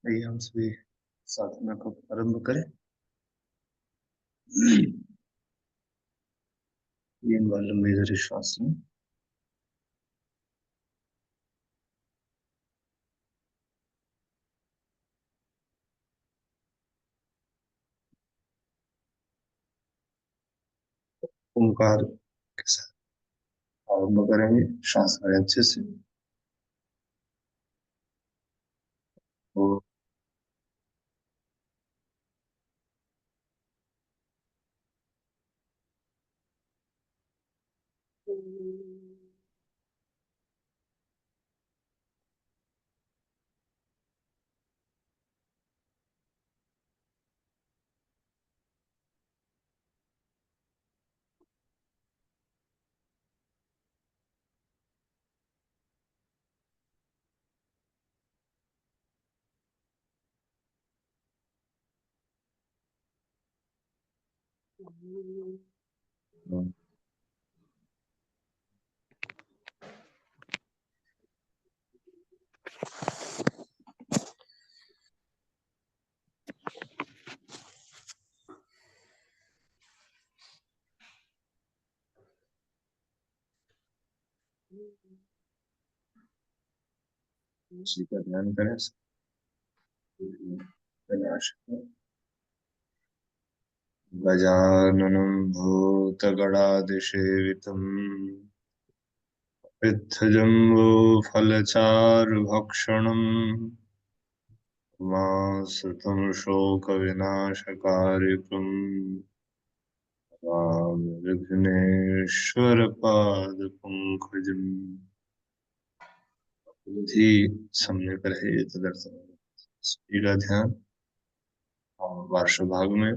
आइए हम सभी साधना को आरंभ करें। 3 बार लंबी गहरी श्वास लें। ओंकार के साथ आरंभ करेंगे। श्वास लें अच्छे से। और उसी का ध्यान करें। गजाननं भूतगणाधिसेवितम् पित्थजम्बूफलचारुभक्षणम् उमासुतं शोकविनाशकारिकम् विघ्नेश्वरपादपङ्कजम् बुद्धि सम्यक रहे तदर्थम का ध्यान। और वार्ष भाग में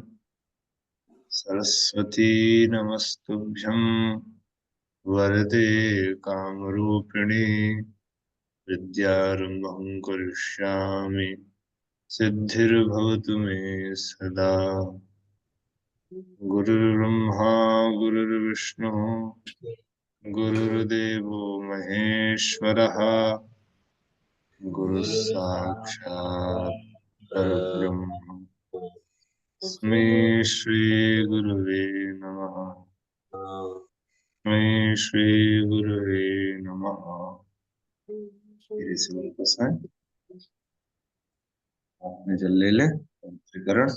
सरस्वती नमस्तुभ्यं वरदे कामरूपिणी विद्यारम्भं करिष्यामि सिद्धिर्भवतु मे सदा। गुरुर्ब्रह्मा गुरुर्विष्णुः गुरुर्देवो महेश्वरः गुरुः साक्षात् परब्रह्म तस्मै श्री गुरुवे नमः। तस्मै श्री गुरुवे नमः। धीरे से वापस आए। आपने जल ले लें। पंचीकरण।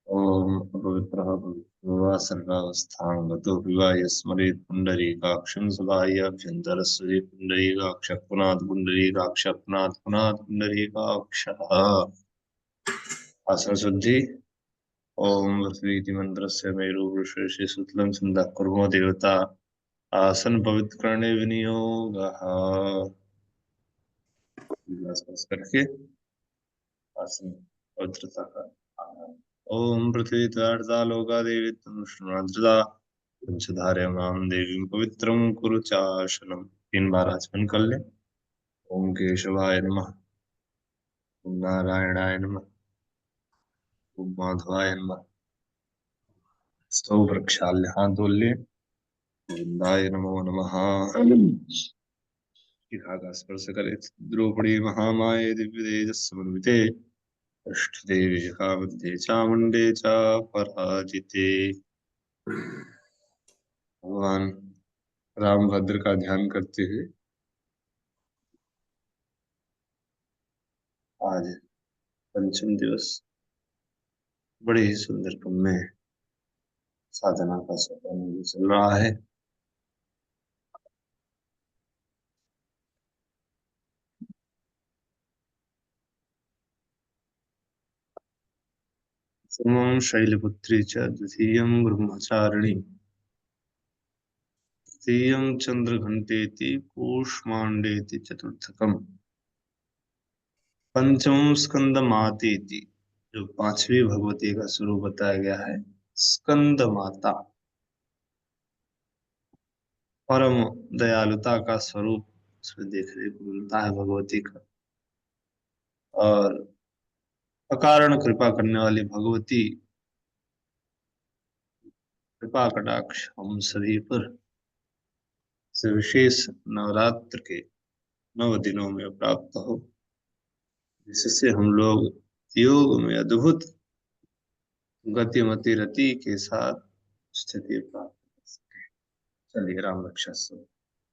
ओम पवित्रः भूत्वा सर्वावस्थांगतो विवाय स्मरेत् पुंडरीकाक्षं सभायाभ्यन्तरस्वरे पुंडरीकाक्ष पुनात् पुंडरीकाक्ष पुनात् पुनात् पुंडरीकाक्षः। आसन शुद्धि। ओम वसुरीति मंत्रस्य मेरुवृषे सुतलं छन्दः कुर्मो देवता आसन पवित्रकरणे विनियोगः। स्पर्श करके आसन पवित्रता का आनंद। ओम पृथ्वी त्वार्ता लोका देवी तनुष्णाद्रता पंचधार्यमां देवीं पवित्रं कुरु चाशनम्। 3 बार आचमन कर ले। ओम केशवाय नमः। ओम नारायणाय नमः। ओम माधवाय नमः। स्तव प्रक्षाल्य हाथ धो ले। गोविंदाय नमो नमः। शिखा का स्पर्श करे। द्रौपदी महामाये दिव्य तेजस् समन्विते अष्टदेवी शिखा मध्ये चामुंडे च पराजिते। भगवान रामभद्र का ध्यान करते हुए आज पंचम दिवस बड़े ही सुंदर क्रम में साधना का सोपान चल रहा है। समं शैलपुत्री च द्वितीयं ब्रह्मचारिणी तृतीयं चंद्रघंटेति कूष्मांडेति चतुर्थकम पंचमं स्कंदमातेति। जो 5वीं भगवती का स्वरूप बताया गया है स्कंद माता। परम दयालुता का स्वरूप उसमें देखने को मिलता है भगवती का। और अकारण कृपा करने वाली भगवती कृपा कटाक्ष हम सभी पर से विशेष नवरात्र के 9 दिनों में प्राप्त हो। जिससे हम लोग योग में अद्भुत गतिमति रति के साथ स्थिति प्राप्त कर सके। चलिए राम रक्षा स्तोत्र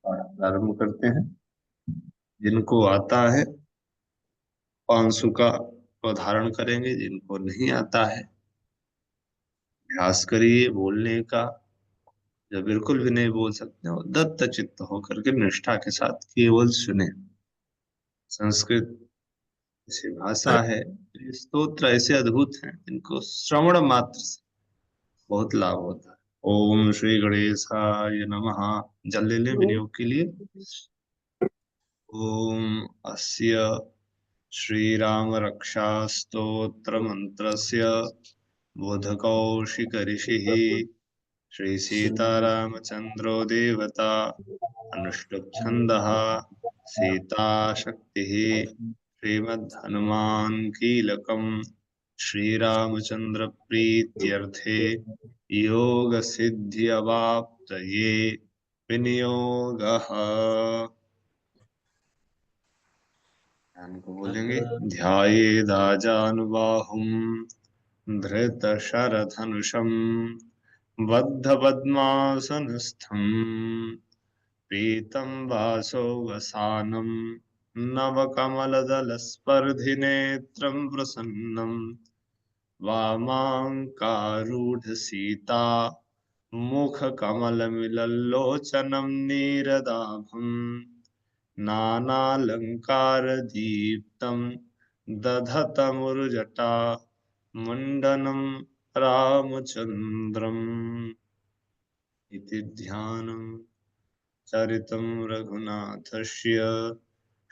पाठ प्रारंभ करते हैं। जिनको आता है 500 का वो धारण करेंगे, जिनको नहीं आता है अभ्यास करिए बोलने का। जो बिल्कुल भी नहीं बोल सकते हो दत्त चित्त होकर के निष्ठा के साथ केवल सुने। संस्कृत ऐसी भाषा है, ये स्तोत्र ऐसे अद्भुत हैं जिनको श्रवण मात्र से बहुत लाभ होता है। ओम श्री गणेशाय नमः। जल ले लें विनियोग के लिए। ओम अस्य श्रीराम रक्षा स्तोत्र मंत्रस्य बोधकौशिक ऋषिः श्री सीतारामचंद्रो देवता अनुष्टुप् छन्दः सीता शक्तिः श्रीमद्हनुमान् कीलकम् श्रीरामचंद्र प्रीत्यर्थे योग सिद्धि अवाप्तये विनियोगः। ध्यान को बोलेंगे। ध्यायेदाजानुबाहुं धृतशरधनुषं बद्धपद्मासनस्थं पीतं वासोवसानं नवकमलदलस्पर्धिनेत्रं प्रसन्नं वामाङ्कारूढसीता मुखकमलमिलल्लोचनं नीरदाभम् नानालङ्कारदीप्तं दधतमुरुजटा मण्डनं रामचन्द्रम् इति ध्यानम्। चरितं रघुनाथस्य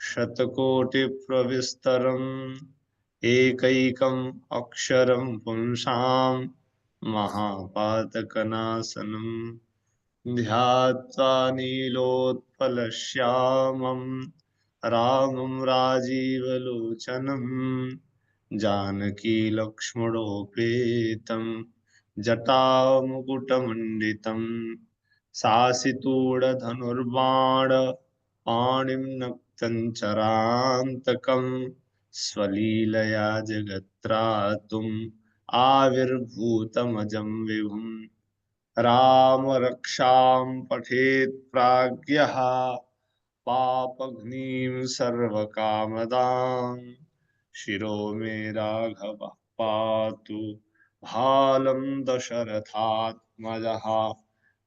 शतकोटिप्रविस्तरम् एकैकम् अक्षरं पुंसां महापातकनाशनम् ध्यात्वा नीलोत्पलश्यामं रामं राजीवलोचनं जानकी लक्ष्मणोपेतं जटामुकुटमण्डितं सासितूढधनुर्बाण पाणिं नक्तं चरान्तकं स्वलीलया जगत्त्रातुम् आविर्भूतमजं विभुम् राम रक्षां पठेत् प्राज्ञः पापघ्नीं सर्वकामदां शिरो मे राघवः पातु भालं दशरथात्मजः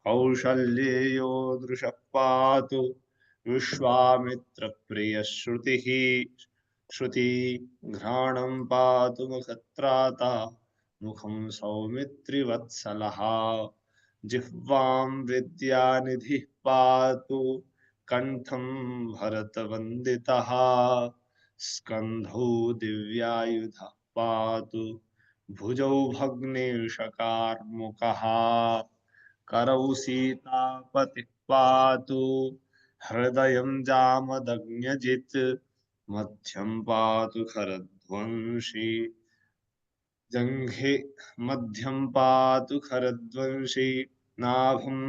कौसल्येयो दृशः पातु विश्वामित्रप्रियश्रुतिः श्रुति घ्राणं पातु मुखत्राता मुखं सौमित्रिवत्सलः जिह्वां विद्यानिधिः पातु कण्ठं भरतवन्दितः स्कन्धौ दिव्यायुधः पातु भुजौ भग्नेशकार्मुकः करौ सीतापतिः पातु हृदयं जामदग्न्यजित् मध्यं पातु खरध्वंसी जङ्घे मध्यं पातु खरध्वंसी नाभं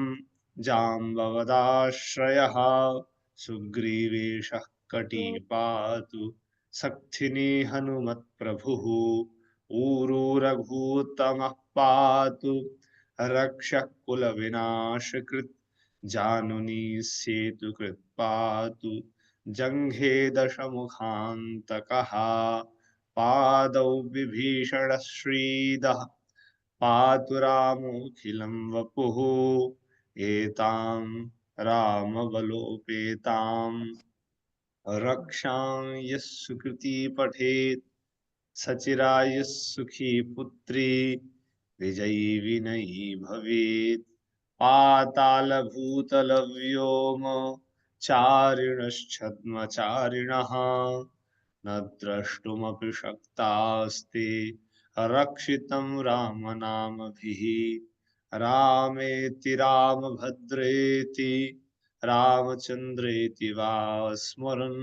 जाम्बवदाश्रयः सुग्रीवेशः कटी पातु सक्थिनी हनुमत्प्रभुः ऊरू रघूत्तमः पातु रक्षः कुलविनाशकृत् जानुनी सेतुकृत् पातु जङ्घे दशमुखान्तकः पादौ विभीषणश्रीदः पातु रामोऽखिलं वपुः एतां रामबलोपेतां रक्षां यः सुकृती पठेत् सचिरायुः सुखी पुत्री विजयी विनयी भवेत् पातालभूतलव्योम चारिणश्छद्मचारिणः न द्रष्टुमपि शक्तास्ते रक्षितं रामनामभिः रामेति रामभद्रेति रामचन्द्रेति वा स्मरन्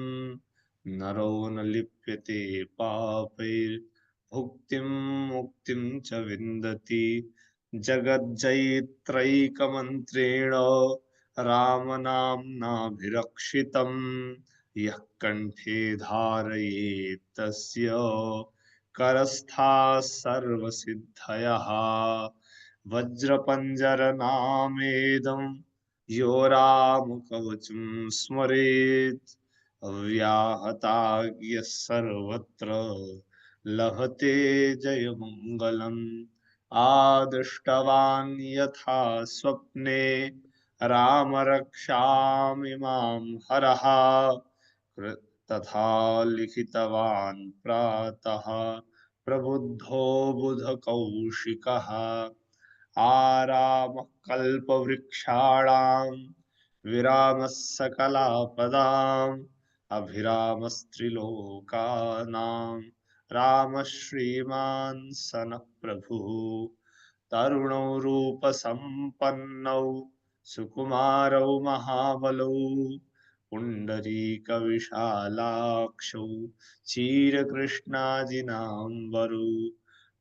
नरो न लिप्यते पापैर्भुक्तिं मुक्तिं च विन्दति जगज्जयित्रैकमन्त्रेण रामनाम्नाभिरक्षितम् यः कंठे धारयेत् तस्य करस्थाः सर्वसिद्धयः। वज्रपञ्जरनामेदं यो रामकवचं स्मरेत् अव्याहताज्ञः सर्वत्र लभते जयमङ्गलम्। आदृष्टवान् यथा स्वप्ने राम रक्षामिमां हरः तथा लिखितवान् प्रातः प्रबुद्धो बुधकौशिकः। आरामः कल्पवृक्षाणां विरामः सकलापदाम् अभिरामस्त्रिलोकानां रामः श्रीमान् सनः प्रभुः। तरुणौ रूपसम्पन्नौ सुकुमारौ महाबलौ पुण्डरीकविशालाक्षौ क्षीरकृष्णाजिनाम्बरौ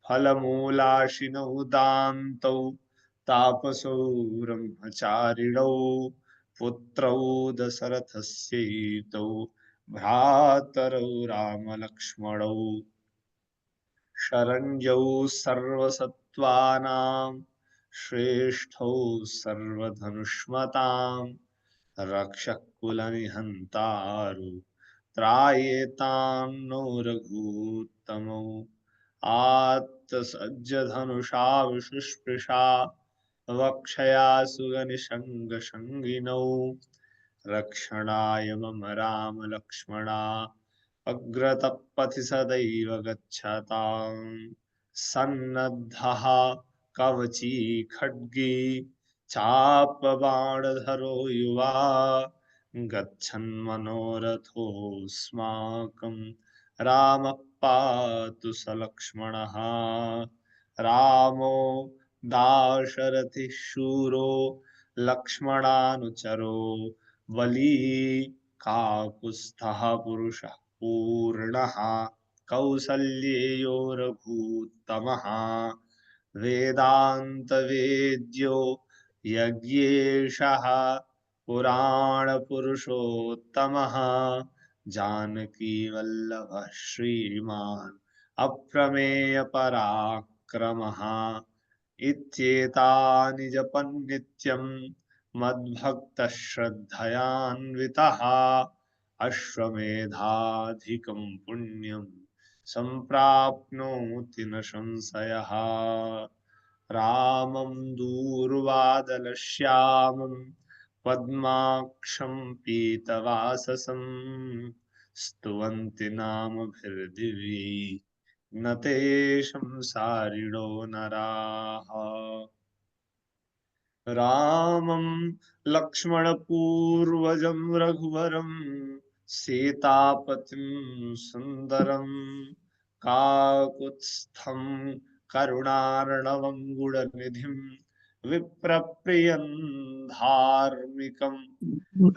फलमूलाशिनौ दान्तौ तापसौ ब्रह्मचारिणौ पुत्रौ दशरथस्यैतौ भ्रातरौ रामलक्ष्मणौ शरण्यौ सर्वसत्त्वानां श्रेष्ठौ सर्वधनुष्मतां रक्षः कुलनिहन्तारु त्रायेतां नो रघूत्तमौ। आत्तसज्जधनुषा विशुस्पृशा वक्षया सुगनिशङ्गशङ्गिनौ रक्षणाय मम राम लक्ष्मणा अग्रतः पथि सदैव गच्छताम्। सन्नद्धः कवची खड्गी चापबाणधरो युवा गच्छन्मनोरथोऽस्माकं रामः पातु सलक्ष्मणः। रामो दाशरथिः शूरो लक्ष्मणानुचरो बली काकुत्स्थः पुरुषः पूर्णः कौसल्येयो रघूत्तमः। वेदान्तवेद्यो यज्ञेशः पुराणपुरुषोत्तमः जानकीवल्लभः श्रीमान् अप्रमेयपराक्रमः। इत्येतानि जपन् नित्यं मद्भक्तः श्रद्धयान्वितः अश्वमेधाधिकं पुण्यं सम्प्राप्नोति न संशयः। रामं दूर्वादलश्यामं पद्माक्षं पीतवाससं स्तुवन्ति नामभिर्दिव्यै न तेषं सारिणो नराः। रामं लक्ष्मणपूर्वजं रघुवरं सीतापतिं सुन्दरं काकुत्स्थं करुणार्णवं गुणनिधिं विप्रप्रियं धार्मिकं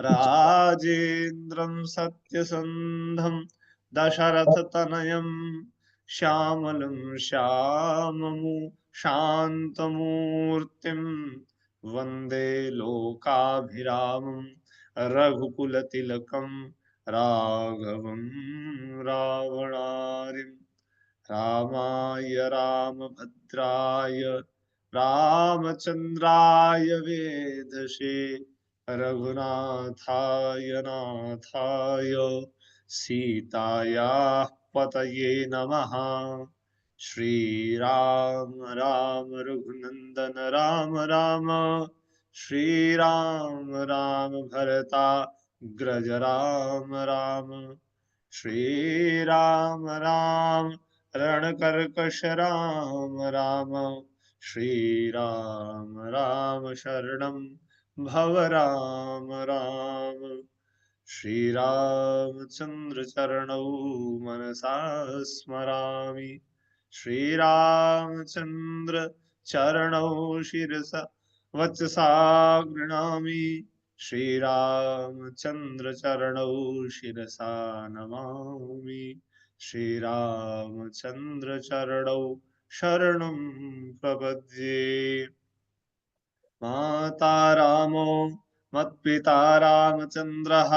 राजेन्द्रं सत्यसन्धं दशरथतनयं श्यामलं श्याममु शान्तमूर्तिं वन्दे लोकाभिरामं रघुकुलतिलकं राघवं रावणारिं। रामाय रामभद्राय रामचन्द्राय वेधसे रघुनाथाय नाथाय सीतायाः पतये नमः। श्रीराम राम रघुनंदन राम राम श्रीराम राम भरता ग्रज राम राम श्रीराम राम रणकर्कश राम राम श्रीराम राम शरणं भव राम राम। श्रीरामचंद्र चरणौ मनसा स्मरामि श्रीरामचंद्र चरणौ शिरसा वचसा गृह्णामि श्रीरामचंद्र चरणौ शिरसा नमामि श्रीरामचंद्र चरणौ शरणं प्रपद्ये। माता रामो मत्पिता रामचन्द्रः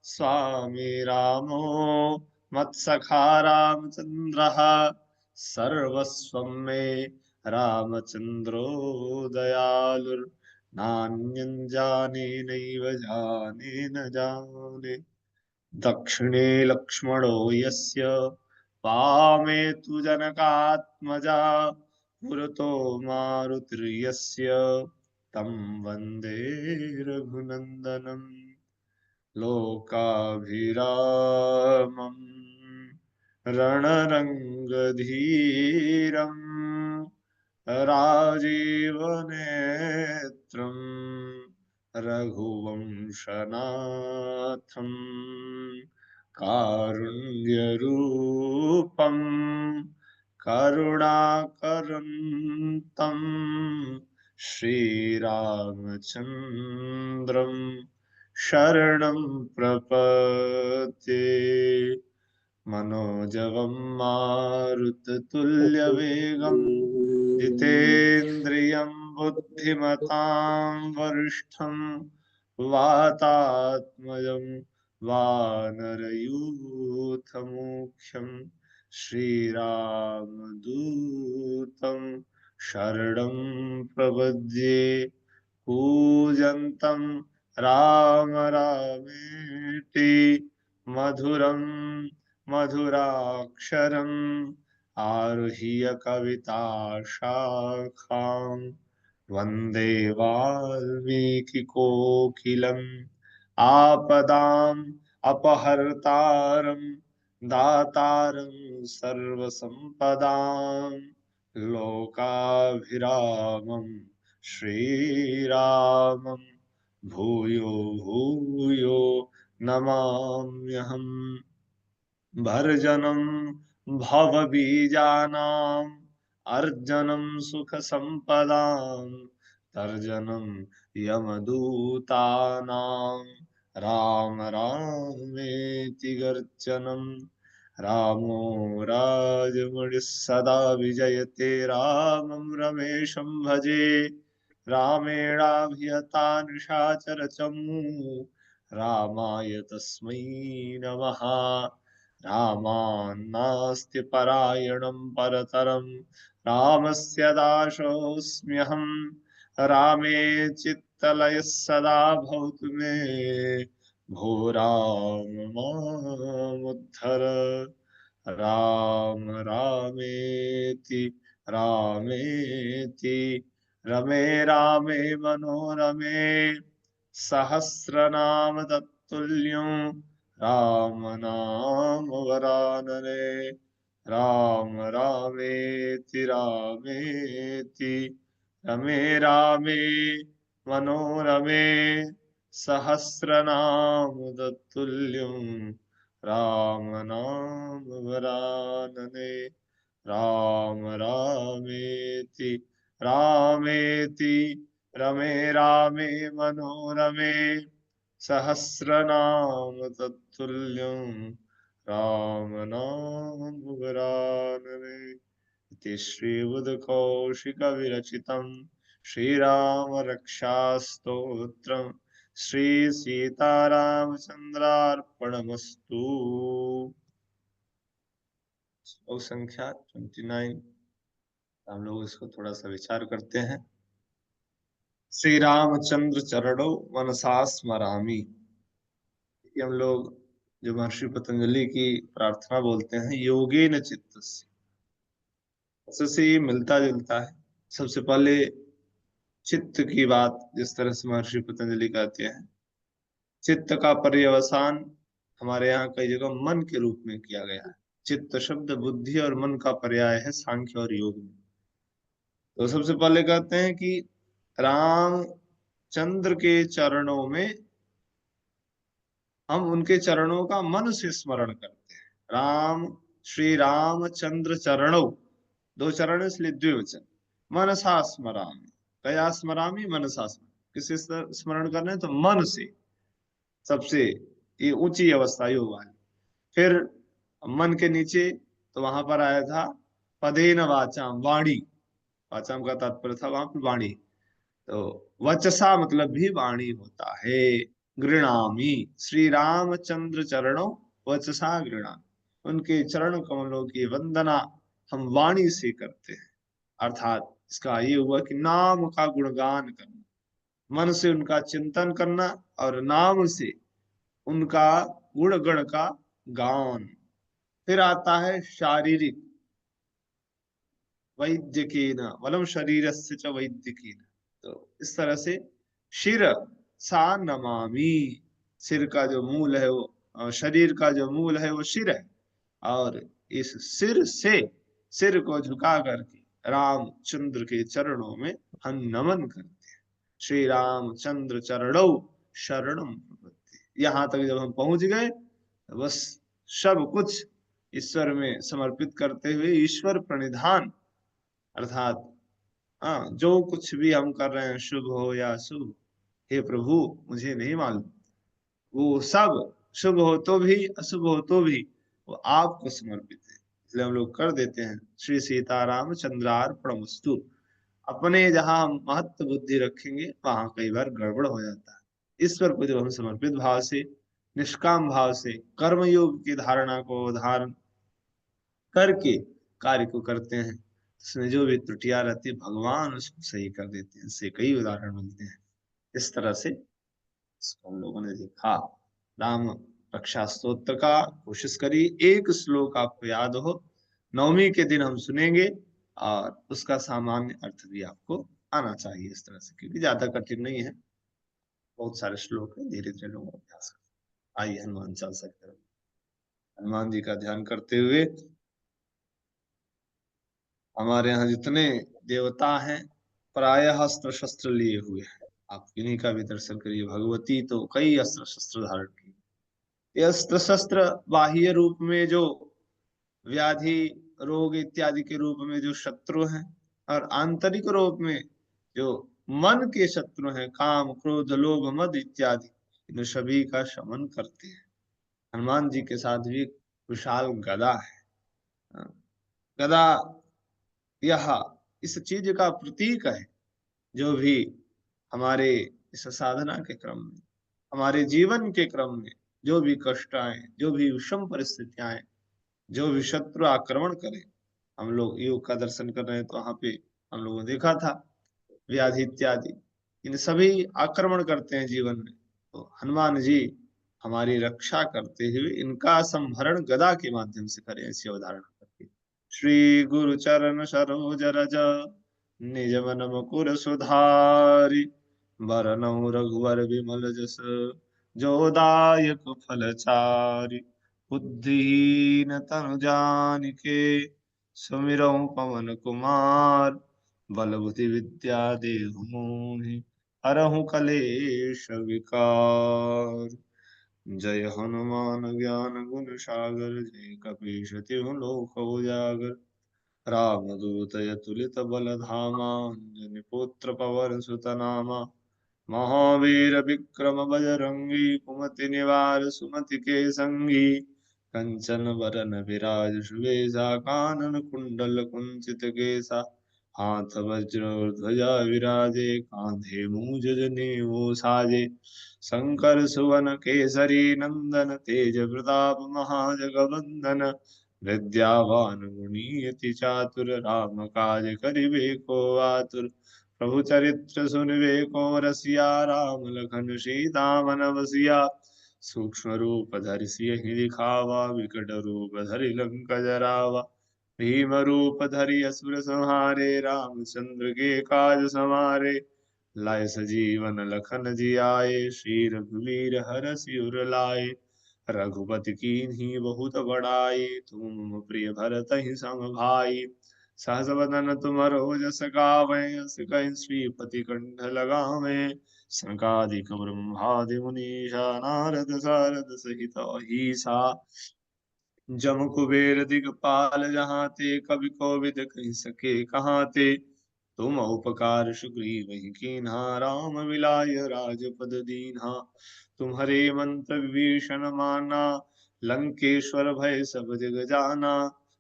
स्वामी रामो मत्सखा रामचन्द्रः सर्वस्वं मे रामचन्द्रो दयालुर्नान्यं जाने नैव जाने न जाने। दक्षिणे लक्ष्मणो यस्य वामे तु जनकात्मजा पुरतो मारुतिर्यस्य तं वन्दे रघुनन्दनम्। लोकाभिरामम् रणरङ्गधीरम् राजीवनेत्रम् रघुवंशनाथम् कारुण्यरूपम् करुणाकरन्तम् श्रीरामचन्द्रम् शरणं प्रपद्ये। मनोजवं मारुततुल्यवेगं जितेन्द्रियं बुद्धिमतां वरिष्ठं वातात्मजं वानरयूथमुख्यं श्रीरामदूतं शरणं प्रपद्ये। कूजन्तं राम रामेति मधुरं मधुराक्षरम् आरुह्य कविताशाखां वन्दे वाल्मीकिकोकिलम्। आपदाम् अपहर्तारं दातारं सर्वसम्पदां लोकाभिरामं श्रीरामं भूयो भूयो नमाम्यहम्। भर्जनं भवबीजानाम् अर्जनं सुखसम्पदां तर्जनं यमदूतानां राम रामेति गर्जनं। रामो राजमणिः सदा विजयते रामं रमेशं भजे। रामेणाभिहता निशाचरचमू रामाय तस्मै नमः। रामान्नास्ति परायणं परतरं रामस्य दासोऽस्म्यहं। रामे चित्तलयः सदा भवतु मे भो राम मामुद्धर। राम रामेति रामेति रमे रामे मनोरमे सहस्रनाम तत्तुल्यं राम नाम वरानने। राम रामेति रामेति रमे रामे मनोरमे सहस्रनाम तत्तुल्यं राम नाम वरानने। राम रामेति रामेति रमे रामे मनोरमे सहस्रनाम तत्तुल्यं राम नाम वरानने। इति श्रीबुधकौशिकविरचितं श्रीराम रक्षास्तोत्रम् श्री सीतारामचंद्रार्पणमस्तु। श्लोक संख्या 29। हम लोग इसको थोड़ा सा विचार करते हैं। श्री रामचंद्र चरणों मनसा स्मरामि। हम लोग जो महर्षि पतंजलि की प्रार्थना बोलते हैं योगेन चित्तस्य, उससे ये मिलता जुलता है। सबसे पहले चित्त की बात जिस तरह से महर्षि पतंजलि कहते हैं, चित्त का पर्यवसान हमारे यहाँ कई जगह मन के रूप में किया गया है। चित्त शब्द बुद्धि और मन का पर्याय है सांख्य और योग में। तो सबसे पहले कहते हैं कि राम चंद्र के चरणों में हम उनके चरणों का मन से स्मरण करते हैं। राम श्री रामचंद्र चरणों, दो चरण इसलिए द्विवचन। मनसा स्मरामि, कया स्मरामि, मनसा स्मरामि। किसे स्मरण करना है तो मन से, सबसे ये ऊंची अवस्था योग वाली। फिर मन के नीचे तो वहां पर आया था पदेन वाचाम, वाणी। वाचाम का तात्पर्य था वहां पर वाणी। तो वचसा मतलब भी वाणी होता है। गृणामि श्री रामचंद्र चरणों वचसा गृणामि। उनके चरण कमलों की वंदना हम वाणी से करते हैं। अर्थात इसका ये हुआ कि नाम का गुणगान करना, मन से उनका चिंतन करना और नाम से उनका गुण गण का गान। फिर आता है शारीरिक, वैद्यकीन वलम शरीरस्य च वैद्यकीन। तो इस तरह से शिर सा नमामि, सिर का जो मूल है वो शरीर का जो मूल है वो सिर है, और इस सिर से सिर को झुका करके रामचंद्र के चरणों में हम नमन करते हैं। श्री रामचंद्र चरणौ शरणम प्रपद्ये। यहाँ तक जब हम पहुंच गए तो बस सब कुछ ईश्वर में समर्पित करते हुए ईश्वर प्रणिधान, अर्थात हाँ जो कुछ भी हम कर रहे हैं शुभ हो या अशुभ, हे प्रभु मुझे नहीं मालूम, वो सब शुभ हो तो भी अशुभ हो तो भी वो आपको समर्पित है, इसलिए हम लोग कर देते हैं। श्री सीताराम चंद्रार्पणमस्तु। अपने जहां हम महत्व बुद्धि रखेंगे वहां कई बार गड़बड़ हो जाता है। ईश्वर को जब हम समर्पित भाव से, निष्काम भाव से कर्मयोग की धारणा को धारण करके कार्य को करते हैं, उसमें जो भी त्रुटियां रहती है भगवान उसको सही कर देते हैं। इससे कई उदाहरण मिलते हैं। इस तरह से इसको हम लोगों ने देखा। राम रक्षा स्तोत्र का कोशिश करिए, एक श्लोक आपको याद हो, नवमी के दिन हम सुनेंगे, और उसका सामान्य अर्थ भी आपको आना चाहिए इस तरह से, क्योंकि ज्यादा कठिन नहीं है, बहुत सारे श्लोक है, धीरे धीरे लोग अभ्यास करें। आइए हनुमान चालीसा की तरफ, हनुमान जी का ध्यान करते हुए। हमारे यहाँ जितने देवता हैं प्रायः अस्त्र शस्त्र लिए हुए हैं, आप इन्हीं का भी दर्शन करिए। भगवती तो कई अस्त्र शस्त्र धारण की। ये अस्त्र शस्त्र बाह्य रूप में जो व्याधि रोग इत्यादि के रूप में जो शत्रु हैं, और आंतरिक रूप में जो मन के शत्रु हैं, काम क्रोध लोभ मद इत्यादि, इन सभी का शमन करते हैं। हनुमान जी के साथ भी एक विशाल गदा है। गदा यह इस चीज का प्रतीक है, जो भी हमारे इस साधना के क्रम में, हमारे जीवन के क्रम में जो भी कष्ट आए, जो भी विषम परिस्थितियां आए, जो भी शत्रु आक्रमण करे, हम लोग योग का दर्शन कर रहे हैं तो वहां पे हम लोगों ने देखा था व्याधि इत्यादि, इन सभी आक्रमण करते हैं जीवन में, तो हनुमान जी हमारी रक्षा करते हुए इनका संहरण गदा के माध्यम से करें, ऐसी अवधारणा करके। श्री गुरु चरण सरोज रज निज मन मुकुर सुधारि, बरनउँ रघुवर विमल जस जो दायक फल चारि। बुद्धिहीन तनु जानिके सुमिरौं पवन कुमार, बल बुद्धि विद्या देहु मोहि हरहु कलेश विकार। जय हनुमान ज्ञान गुण सागर, जय कपीश तिहु लोक उजागर। रामदूत अतुलित बल धामा, अंजनी पुत्र पवन सुत नामा। महावीर विक्रम बजरंगी, कुमति निवार सुमति के संगी। कंचन बरन विराज सुबेसा, कानन कुंडल कुंचित केसा। हाथ वज्र और ध्वजा विराजे, कांधे मूंज जनेऊ साजे। शंकर सुवन केसरी नंदन, तेज प्रताप महाजगवंदन। विद्यावान गुणी अति चातुर, राम काज करिबे को आतुर। प्रभु चरित्र सुनिबे को रसिया, राम लखन सीता मन बसिया। सूक्ष्म रूप धरि सियहि दिखावा, विकट रूप धरि लंक जरावा। भीम रूप धरि असुर संहारे, रामचंद्र के काज सवारे। लाए सजीवन लखन जियाए, श्री रघुवीर हरषि उर लाए। रघुपति कीन्ही बहुत बड़ाई, तुम मम प्रिय भरतहि सम भाई। सहस वदन तुमरो जस गावें, अस कहि श्रीपति कंठ लगावें। सनकादिक ब्रह्मादि मुनीषा, नारद सारद सहित अहीसा। जम कुबेर दिगपाल जहाँ ते, कवि कोविद कहि सके कहाँ ते। तुम उपकार सुग्रीव कीन्हा, राम मिलाय राजपद दीन्हा। तुम्हारे मंत्र विभीषण माना, लंकेश्वर भय सब जग जाना।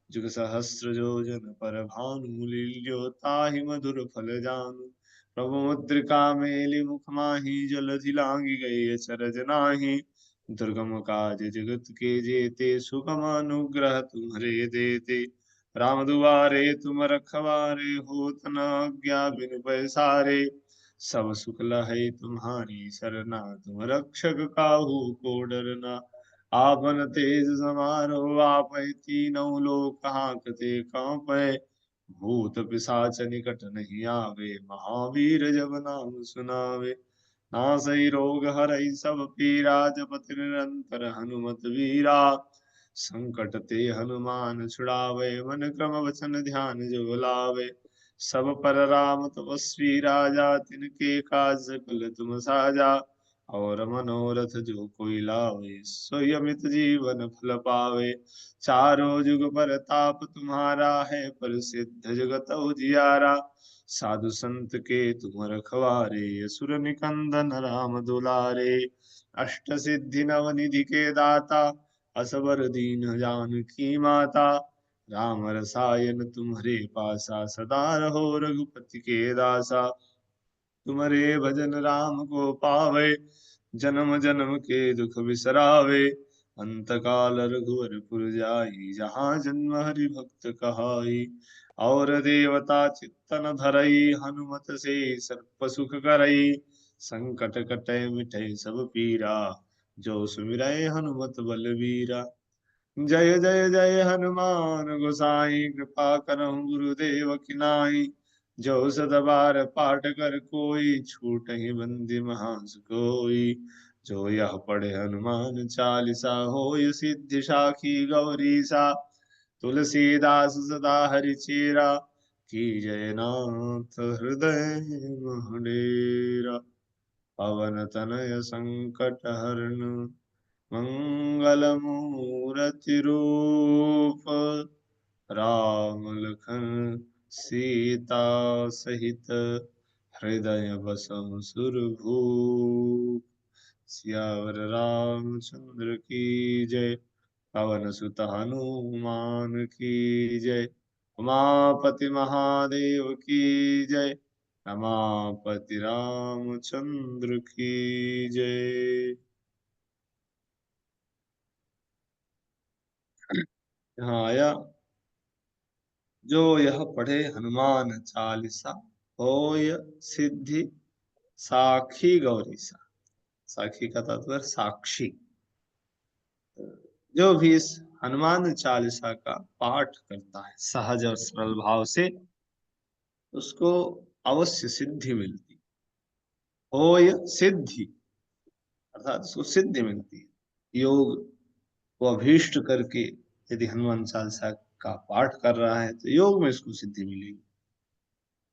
जुग सहस्र जो जन पर भानु, लील्यो ताहि मधुर फल जानु। प्रभु मुद्रिका मेलि मुख माहि, जलधि लांघि गए अचरज नाहि। दुर्गम काज जगत के जेते, सुगम अनुग्रह तुम्हरे देते। राम दुआरे तुम रखवारे, होत न आज्ञा बिनु पैसारे। सब सुख लहै तुम्हारी सरना, तुम रक्षक काहू को डरना। आपन तेज समारो आपै, तीनों लोक हांकते कांपै। भूत पिशाच निकट नहीं आवे, महावीर जब नाम सुनावे। नासई रोग हरै सब पीरा, जपत निरंतर हनुमत वीरा। संकट ते हनुमान छुड़ावे, मन क्रम वचन ध्यान जो लावे। सब पर राम तपस्वी राजा, तिनके काज सकल तुम साजा। और मनोरथ जो कोई लावे, सोई अमित जीवन फल पावे। चारों जुग परताप तुम्हारा है, प्रसिद्ध जगत उजियारा। साधु संत के तुम रखवारे, असुर निकंदन राम दुलारे। अष्ट सिद्धि नव निधि के दाता, असबर दीन जानकी माता। राम रसायन तुम्हरे पासा, सदा रहो रघुपति के दासा। तुम्हारे भजन राम को पावे, जन्म जन्म के दुख बिसरावे। अंत काल रघुवर पुर जाई, जहाँ जन्म हरि भक्त कहाई। और देवता चित्तन धरई, हनुमत से सर्प सुख करई। संकट कटे मिटे सब पीरा, जो सुमिरै हनुमत बलवीरा। जय जय जय हनुमान गोसाई, कृपा करहु गुरुदेव की नाई। जो सत बार पाठ कर कोई, छूटहि बंदी महासुख होई। जो यह पढ़े हनुमान चालीसा, होय सिद्धि साखी गौरीसा। तुलसीदास सदा हरिचेरा, की जय नाथ हृदय महडेरा। पवन तनय संकट हरण, मंगल मूर्ति रूप। राम लखन सीता सहित, हृदय बसहु सुरभूप। सियावर रामचंद्र की जय, पवन सुत हनुमान की जय। उमापति महादेव की जय, रमापति रामचंद्र की जय। यहाँ आया, जो यह पढ़े हनुमान चालीसा, होय सिद्धि साखी गौरीसा। साखी का तात्पर्य साक्षी। जो भी इस हनुमान चालीसा का पाठ करता है सहज और सरल भाव से, उसको अवश्य सिद्धि मिलती। होय सिद्धि अर्थात उसको सिद्धि मिलती है। योग को अभीष्ट करके यदि हनुमान चालीसा का पाठ कर रहा है, तो योग में इसको सिद्धि मिलेगी।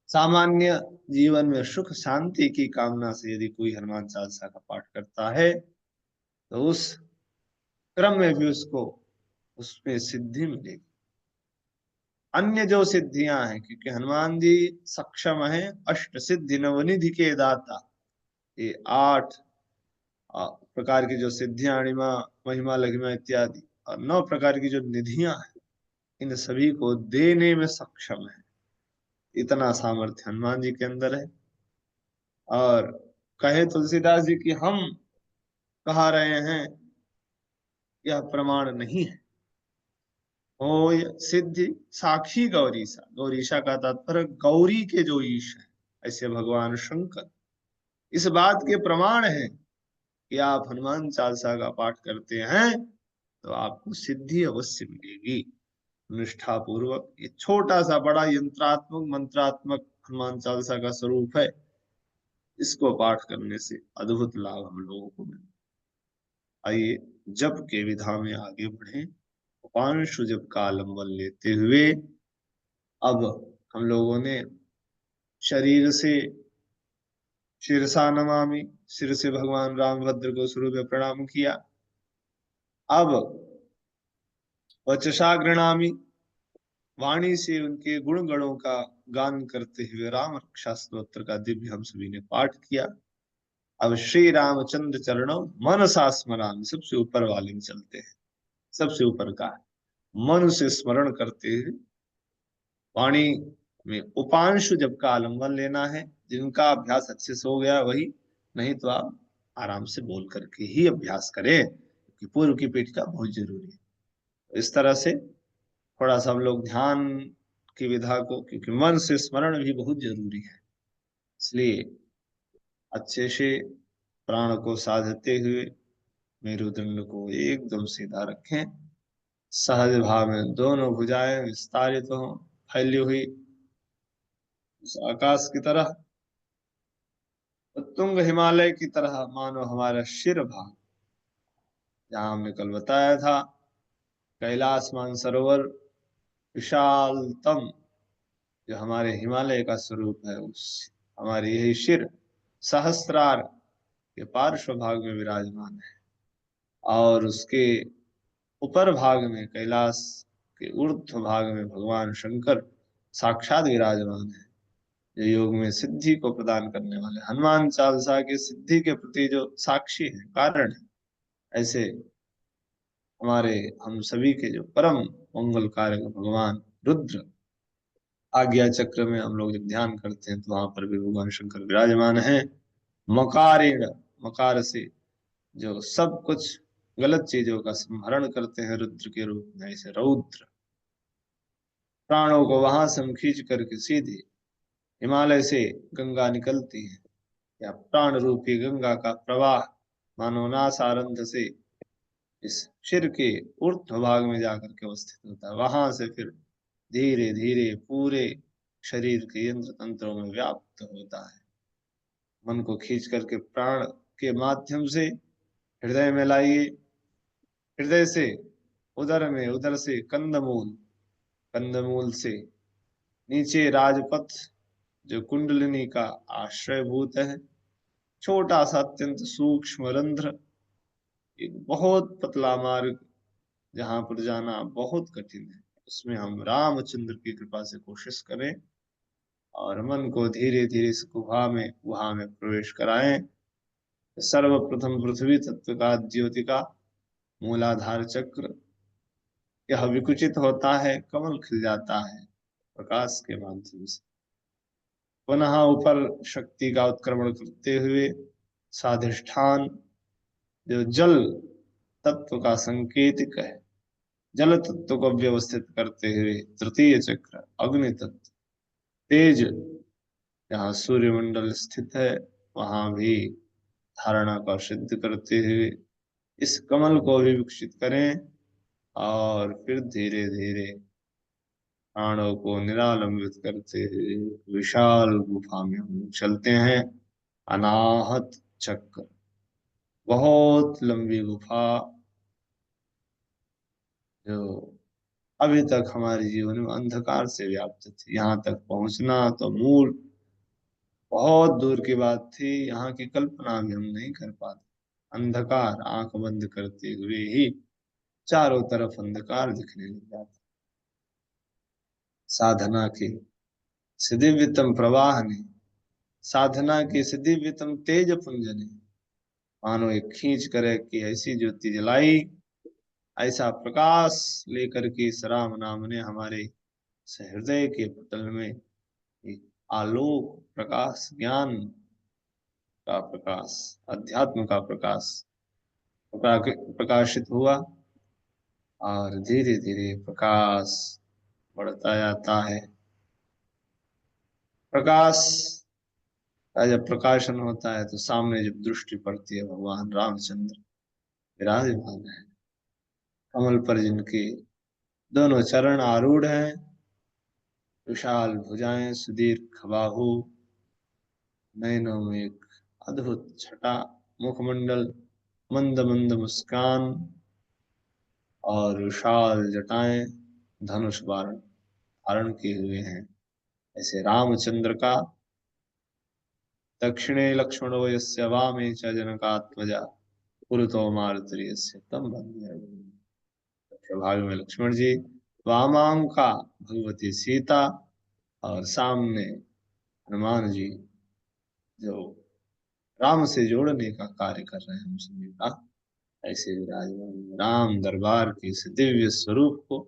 सामान्य जीवन में सुख शांति की कामना से यदि कोई हनुमान चालीसा का पाठ करता है, तो उस क्रम में भी उसको उसमें सिद्धि मिलेगी। अन्य जो सिद्धियां हैं, क्योंकि हनुमान जी सक्षम है अष्ट सिद्धि नवनिधि के दाता। ये 8 प्रकार की जो सिद्धियां, अणिमा महिमा लघिमा इत्यादि, और 9 प्रकार की जो निधियां हैं, इन सभी को देने में सक्षम है। इतना सामर्थ्य हनुमान जी के अंदर है। और कहे तुलसीदास जी कि हम कहा रहे हैं, यह प्रमाण नहीं है। होय सिद्धि साक्षी गौरीसा, गौरीशा का तात्पर्य गौरी के जो ईश है, ऐसे भगवान शंकर इस बात के प्रमाण है कि आप हनुमान चालीसा का पाठ करते हैं तो आपको सिद्धि अवश्य मिलेगी। निष्ठा पूर्वक, ये छोटा सा बड़ा यंत्रात्मक मंत्रात्मक हनुमान चालीसा का स्वरूप है। इसको पाठ करने से अद्भुत लाभ हम लोगों को मिलता। आइए जप के विधा में आगे बढ़े। उपांशु जप का आलम्बन लेते हुए अब हम लोगों ने शरीर से शिरसा नमामि, सिर से भगवान रामभद्र को स्वरूप में प्रणाम किया। अब वचसा गृणामि, वाणी से उनके गुण गणों का गान करते हुए राम रक्षा स्तोत्र का दिव्य हम सभी ने पाठ किया। अब श्री रामचंद्र चरणों मनसा स्मरामि, सबसे ऊपर वाले में चलते हैं। सबसे ऊपर का मन से स्मरण करते हुए वाणी में उपांशु जप का आलंबन लेना है। जिनका अभ्यास अच्छे से हो गया वही, नहीं तो आप आराम से बोल करके ही अभ्यास करें, क्योंकि पूर्व की पीठिका बहुत जरूरी है। तो इस तरह से थोड़ा सा हम लोग ध्यान की विधा को, क्योंकि मन से स्मरण भी बहुत जरूरी है, इसलिए अच्छे से प्राण को साधते हुए मेरुदंड को एकदम सीधा रखें। सहज भाव में दोनों भुजाएं विस्तारित हों, फैली हुई उस आकाश की तरह, उत्तुंग हिमालय की तरह मानो हमारा शिर भाग, जहां हमने कल बताया था कैलाश मानसरोवर विशालतम जो हमारे हिमालय का स्वरूप है, उस हमारे यही शिर सहस्त्रार के पार्श्व भाग में विराजमान है, और उसके ऊपर भाग में कैलाश के ऊर्ध्व भाग में भगवान शंकर साक्षात विराजमान है, जो योग में सिद्धि को प्रदान करने वाले हनुमान चालीसा की सिद्धि के प्रति जो साक्षी है, कारण है। ऐसे हमारे हम सभी के जो परम मंगल कारक भगवान रुद्र, आज्ञा चक्र में हम लोग जब ध्यान करते हैं तो वहां पर भी भगवान शंकर विराजमान है। मकारेण, मकार से जो सब कुछ गलत चीजों का संहरण करते हैं रुद्र के रूप में, ऐसे रौद्र प्राणों को वहां से हम खींच करके सीधे हिमालय से गंगा निकलती है, या प्राण रूपी गंगा का प्रवाह मानो नासारंध से इस सिर के ऊर्ध्व भाग में जाकर के अवस्थित होता है, वहां से फिर धीरे धीरे पूरे शरीर के यंत्र तंत्रों में व्याप्त होता है। मन को खींच करके प्राण के माध्यम से हृदय में लाइए, हृदय से उदर में, उदर से कंदमूल, कंदमूल से नीचे राजपथ जो कुंडलिनी का आश्रयभूत है, छोटा सा अत्यंत सूक्ष्म रंध्र, एक बहुत पतला मार्ग जहां पर जाना बहुत कठिन है, उसमें हम रामचंद्र की कृपा से कोशिश करें और मन को धीरे धीरे इस गुहा में प्रवेश कराएं। सर्वप्रथम पृथ्वी तत्व का ज्योति का मूलाधार चक्र यह विकुचित होता है, कमल खिल जाता है प्रकाश के माध्यम से। पुनः ऊपर शक्ति का उत्क्रमण करते हुए स्वाधिष्ठान जो जल तत्व का संकेतिक है, जल तत्व को व्यवस्थित करते हुए तृतीय चक्र अग्नि तत्व, तेज जहाँ सूर्यमंडल स्थित है वहां भी धारणा का सिद्ध करते हुए इस कमल को भी विकसित करें, और फिर धीरे धीरे प्राणों को निरालंबित करते हुए विशाल गुफा में हम चलते हैं। अनाहत चक्र, बहुत लंबी गुफा जो अभी तक हमारे जीवन में अंधकार से व्याप्त थी, यहाँ तक पहुंचना तो मूल बहुत दूर की बात थी, यहाँ की कल्पना भी हम नहीं कर पाते। अंधकार, आंख बंद करते हुए ही चारों तरफ अंधकार दिखने लग जाता। साधना के दिव्यतम प्रवाह ने, साधना के दिव्यतम तेज पुंज ने मानो एक खींच कर की ऐसी ज्योति जलाई, ऐसा प्रकाश लेकर के इस राम नाम ने हमारे हृदय के पटल में एक आलोक प्रकाश, ज्ञान का प्रकाश, अध्यात्म का प्रकाश प्रकाशित हुआ, और धीरे धीरे प्रकाश बढ़ता जाता है। प्रकाश का जब प्रकाशन होता है तो सामने जब दृष्टि पड़ती है भगवान रामचंद्र विराजमान है, कमल पर जिनके दोनों चरण आरूढ़ हैं, विशाल भुजाएं, सुदीर्घ बाहु, नयनों में एक अद्भुत छटा, मुखमंडल, मंद मंद मुस्कान और विशाल जटाएं धनुष बाण धारण किए हुए हैं। ऐसे रामचंद्र का दक्षिणे लक्ष्मणो यस्य वामे च जनकात्मजा पुरतो मारुति यस्य तं वन्दे। भाग में लक्ष्मण जी, वामांका भगवती सीता, और सामने हनुमान जी जो राम से जोड़ने का कार्य कर रहे हैं हम सभी का। ऐसे विराजमान राम दरबार के इस दिव्य स्वरूप को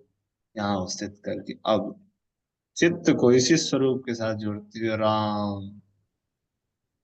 यहाँ स्थित करके अब चित्त को इसी स्वरूप के साथ जोड़ते हुए राम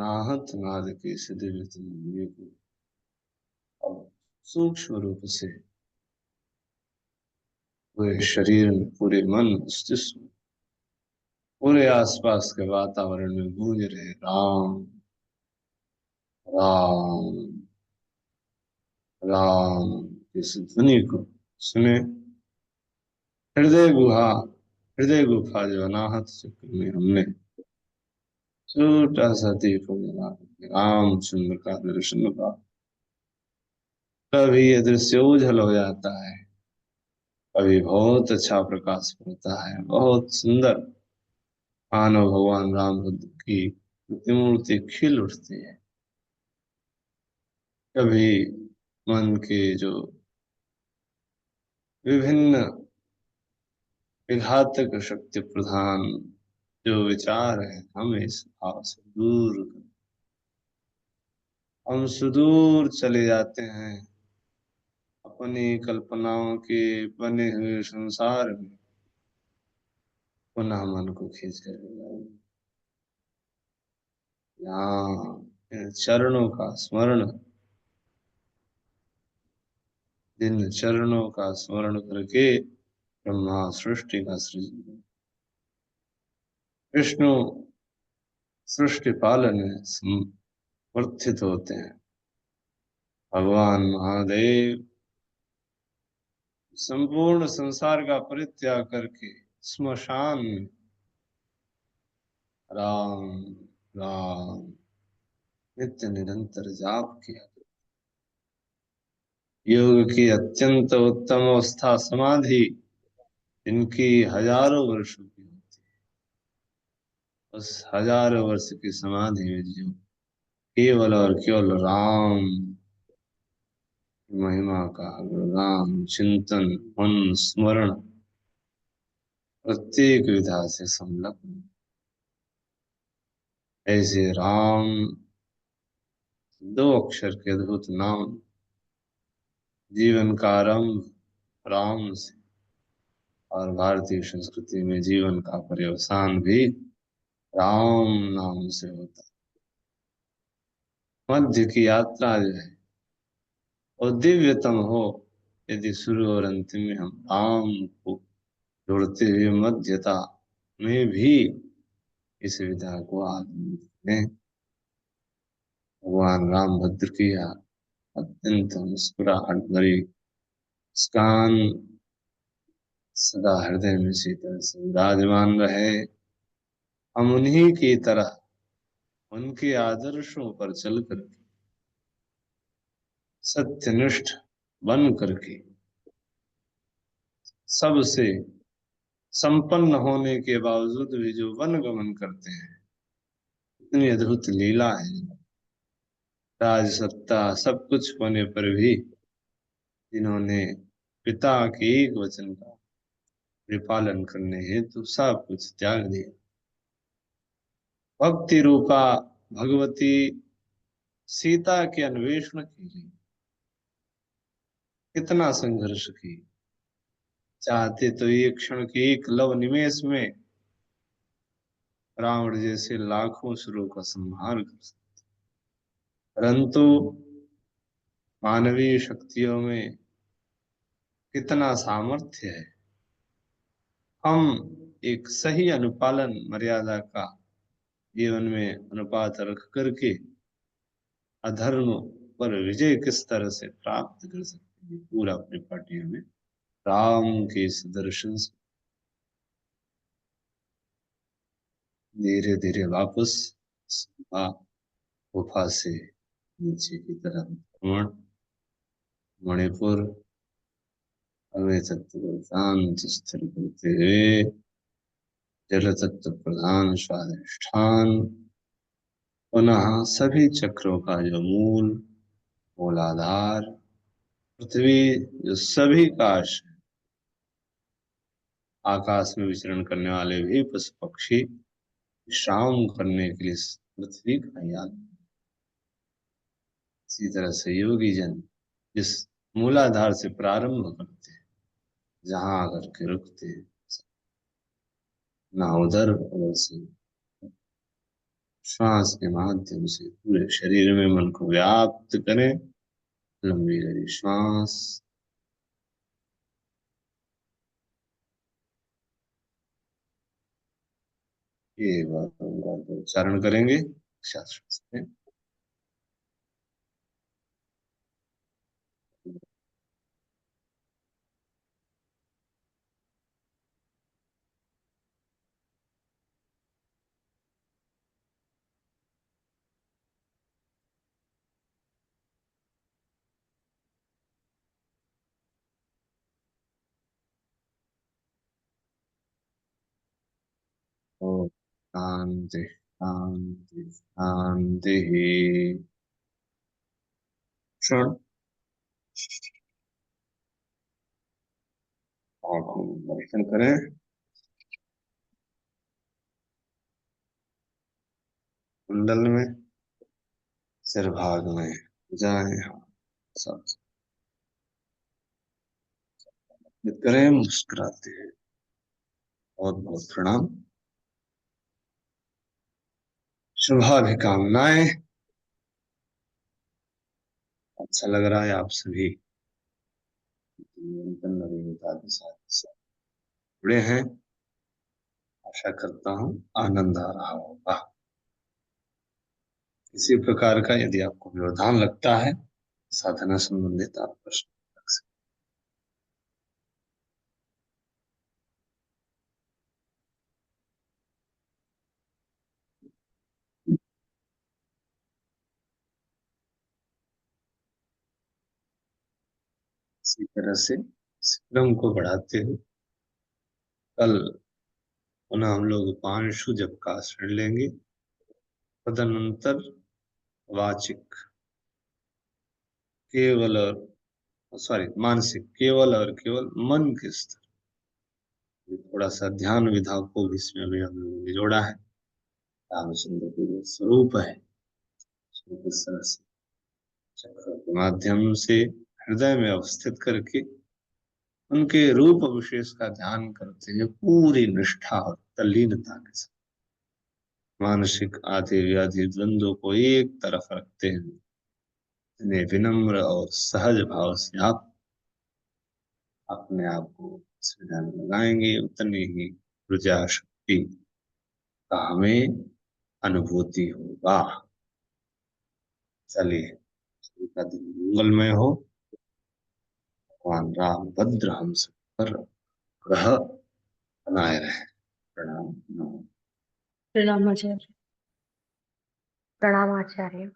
नाहत नाद के दिव्य तन्मय को अब सूक्ष्म रूप से पूरे शरीर में, पूरे मन मस्तिष्क में, पूरे आसपास के वातावरण में गूंज रहे राम राम राम इस ध्वनि को सुने। हृदय गुफा जो अनाहत चक्र में हमने छोटा सा दीप जला रामचंद्र का दर्शन हुआ। कभी ये दृश्य उजल हो जाता है, कभी बहुत अच्छा प्रकाश पड़ता है, बहुत सुंदर मानव भगवान रामभद्र की प्रतिमूर्ति खिल उठती है। कभी मन के जो विभिन्न विघातक शक्ति प्रधान जो विचार है, हम इस भाव से दूर हम सुदूर चले जाते हैं अपनी कल्पनाओं के बने हुए संसार में। पुनः मन को खींच कर यहाँ इन चरणों का स्मरण, जिन चरणों का स्मरण करके ब्रह्मा सृष्टि का सृजन, विष्णु सृष्टि पालन में समर्थित होते हैं, भगवान महादेव संपूर्ण संसार का परित्याग करके स्मशान में राम राम नित्य निरंतर जाप किया। योग की अत्यंत उत्तम अवस्था समाधि, इनकी हजारों वर्षों की होती है। उस हजारों वर्ष की समाधि में जो केवल और केवल राम महिमा का राम चिंतन मन स्मरण प्रत्येक विधा से संलग्न, ऐसे राम दो अक्षर के अद्भुत नाम, जीवन का आरंभ राम से और भारतीय संस्कृति में जीवन का पर्यवसान भी राम नाम से होता है। मध्य की यात्रा जो है और दिव्यतम हो यदि शुरू और अंतिम में हम राम को जोड़ते हुए मध्यता में भी इस विधा को आदमी ने भगवान राम भद्र की अत्यंत मुस्कुराहट भरी मुस्कान सदा हृदय में शीतल से विराजमान रहे। हम उन्हीं की तरह उनके आदर्शों पर चलकर सत्यनिष्ठ बन करके सबसे संपन्न होने के बावजूद भी जो वन गमन करते हैं, इतनी अद्भुत लीला है। राज सत्ता सब कुछ होने पर भी जिन्होंने पिता के एक वचन का परिपालन करने हेतु सब कुछ त्याग दिया, भक्ति रूपा भगवती सीता के अन्वेषण के लिए कितना संघर्ष की, चाहते तो एक क्षण के एक लव निमेष में रावण जैसे लाखों सुरों का संहार कर सकते, परंतु मानवीय शक्तियों में कितना सामर्थ्य है। हम एक सही अनुपालन मर्यादा का जीवन में अनुपात रख करके अधर्म पर विजय किस तरह से प्राप्त कर सकते हैं, पूरा अपनी पार्टियों में राम के इस दर्शन से धीरे धीरे वापस गुफा से नीचे की तरफ भ्रमण, मणिपुर अवय तत्व को शांत स्थिर करते हुए जल तत्व प्रधान स्वाधिष्ठान, पुनः सभी चक्रों का जो मूलाधार पृथ्वी, जो सभी का आश्रय, आकाश में विचरण करने वाले भी पशु पक्षी विश्राम करने के लिए पृथ्वी का याद। इसी तरह से योगी जन जिस मूलाधार से प्रारंभ करते हैं, जहां आकर के रुकते हैं, ना उधर उधर से श्वास के माध्यम से पूरे शरीर में मन को व्याप्त करें। लंबी गहरी श्वास। ये बार उच्चारण करेंगे शास्त्र में। ओम शांति शांति शांति। क्षण आंखों में दर्शन करें। कुंडल में, सिर भाग में जाए, सब करें, मुस्कुराते हैं। बहुत बहुत प्रणाम। शुभाभिकामनाएं। अच्छा लग रहा है आप सभी निरंतर नवीनता के साथ साथ जुड़े हैं। आशा करता हूँ आनंद आ रहा होगा। इसी प्रकार का यदि आपको व्यवधान लगता है साधना संबंधित, आप प्रश्न रख सकते हैं। इसी तरह से इस क्रम को बढ़ाते हुए कल पुनः हम लोग पांशु जप का आश्रय लेंगे। तदनंतर वाचिक केवल और मानसिक केवल और केवल मन के स्तर। थोड़ा सा ध्यान विधा को भी इसमें अभी हम लोगों ने जोड़ा है। रामचंद्र के जो स्वरूप है, उसको किस तरह से चक्र के माध्यम से हृदय में अवस्थित करके उनके रूप विशेष का ध्यान करते हुए पूरी निष्ठा और तल्लीनता के साथ मानसिक आदि व्याधि द्वंद्व को एक तरफ रखते हुए इतने विनम्र और सहज भाव से आप अपने आप को सुधार लगाएंगे, उतनी ही ऊर्जा शक्ति का हमें अनुभूति होगा। चलिए, सभी का दिन मंगलमय हो। भगवान राम भद्र हम सब पर ग्रह बनाए रहे। प्रणाम। प्रणाम आचार्य। प्रणाम आचार्य।